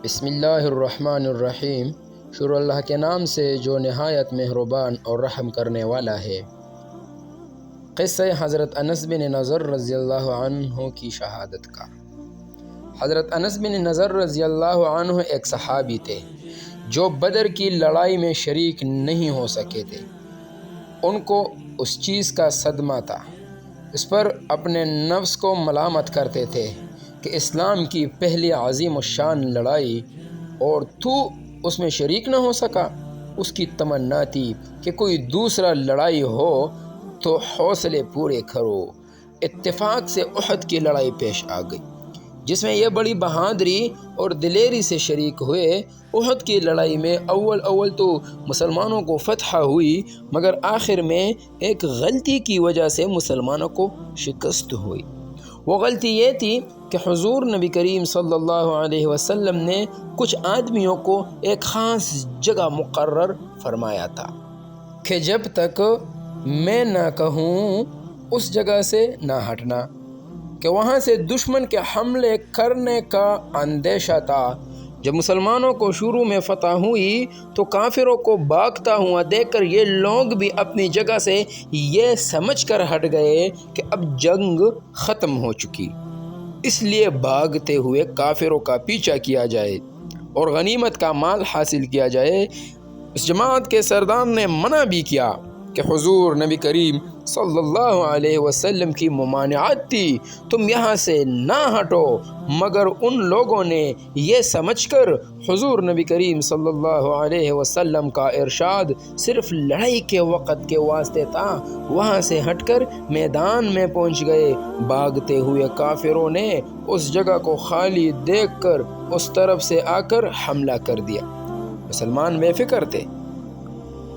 بسم اللہ الرحمن الرحیم۔ شروع اللہ کے نام سے جو نہایت مہربان اور رحم کرنے والا ہے۔ قصہ حضرت انس بن نضر رضی اللہ عنہ کی شہادت کا۔ حضرت انس بن نضر رضی اللہ عنہ ایک صحابی تھے جو بدر کی لڑائی میں شریک نہیں ہو سکے تھے۔ ان کو اس چیز کا صدمہ تھا، اس پر اپنے نفس کو ملامت کرتے تھے کہ اسلام کی پہلی عظیم الشان لڑائی اور تو اس میں شریک نہ ہو سکا۔ اس کی تمنا تھی کہ کوئی دوسرا لڑائی ہو تو حوصلے پورے کرو۔ اتفاق سے احد کی لڑائی پیش آ گئی، جس میں یہ بڑی بہادری اور دلیری سے شریک ہوئے۔ احد کی لڑائی میں اول تو مسلمانوں کو فتح ہوئی، مگر آخر میں ایک غلطی کی وجہ سے مسلمانوں کو شکست ہوئی۔ وہ غلطی یہ تھی کہ حضور نبی کریم صلی اللہ علیہ وسلم نے کچھ آدمیوں کو ایک خاص جگہ مقرر فرمایا تھا کہ جب تک میں نہ کہوں اس جگہ سے نہ ہٹنا، کہ وہاں سے دشمن کے حملے کرنے کا اندیشہ تھا۔ جب مسلمانوں کو شروع میں فتح ہوئی تو کافروں کو بھاگتا ہوا دیکھ کر یہ لوگ بھی اپنی جگہ سے یہ سمجھ کر ہٹ گئے کہ اب جنگ ختم ہو چکی، اس لیے بھاگتے ہوئے کافروں کا پیچھا کیا جائے اور غنیمت کا مال حاصل کیا جائے۔ اس جماعت کے سردار نے منع بھی کیا کہ حضور نبی کریم صلی اللہ علیہ وسلم کی ممانعت تھی، تم یہاں سے نہ ہٹو، مگر ان لوگوں نے یہ سمجھ کر حضور نبی کریم صلی اللہ علیہ وسلم کا ارشاد صرف لڑائی کے وقت کے واسطے تھا، وہاں سے ہٹ کر میدان میں پہنچ گئے۔ بھاگتے ہوئے کافروں نے اس جگہ کو خالی دیکھ کر اس طرف سے آ کر حملہ کر دیا۔ مسلمان بے فکر تھے،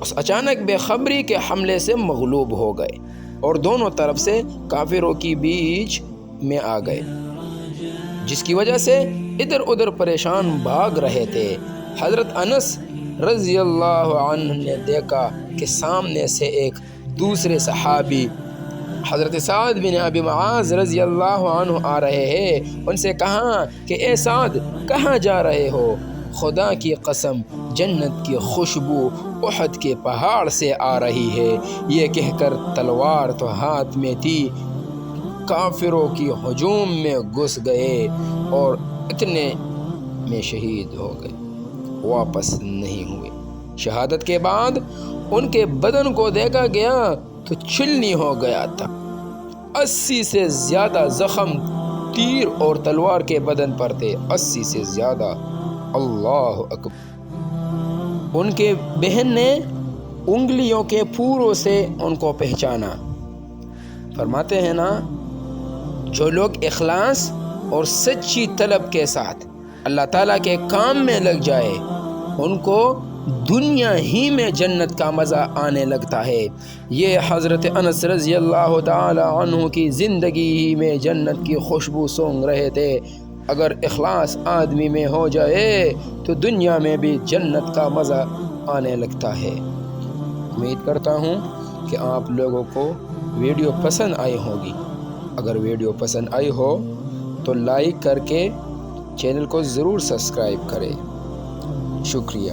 اس اچانک بے خبری کے حملے سے مغلوب ہو گئے اور دونوں طرف سے کافروں کی بیچ میں آ گئے، جس کی وجہ سے ادھر ادھر پریشان بھاگ رہے تھے۔ حضرت انس رضی اللہ عنہ نے دیکھا کہ سامنے سے ایک دوسرے صحابی حضرت سعد بن ابی معاذ رضی اللہ عنہ آ رہے ہیں۔ ان سے کہا کہ اے سعد، کہاں جا رہے ہو؟ خدا کی قسم، جنت کی خوشبو احد کے پہاڑ سے آ رہی ہے، یہ کہہ کر تلوار تو ہاتھ میں تھی، کافروں کی ہجوم میں گھس گئے اور اتنے میں شہید ہو گئے، واپس نہیں ہوئے۔ شہادت کے بعد ان کے بدن کو دیکھا گیا تو چھلنی ہو گیا تھا۔ 80 سے زیادہ زخم تیر اور تلوار کے بدن پر تھے، 80 سے زیادہ۔ اللہ اکبر۔ ان کے بہن نے انگلیوں کے پھولوں سے ان کو پہچانا۔ فرماتے ہیں نا، جو لوگ اخلاص اور سچی طلب کے ساتھ اللہ تعالیٰ کے کام میں لگ جائے، ان کو دنیا ہی میں جنت کا مزہ آنے لگتا ہے۔ یہ حضرت انس رضی اللہ تعالی عنہ کی زندگی ہی میں جنت کی خوشبو سونگ رہے تھے۔ اگر اخلاص آدمی میں ہو جائے تو دنیا میں بھی جنت کا مزہ آنے لگتا ہے۔ امید کرتا ہوں کہ آپ لوگوں کو ویڈیو پسند آئی ہوگی۔ اگر ویڈیو پسند آئی ہو تو لائک کر کے چینل کو ضرور سبسکرائب کریں۔ شکریہ۔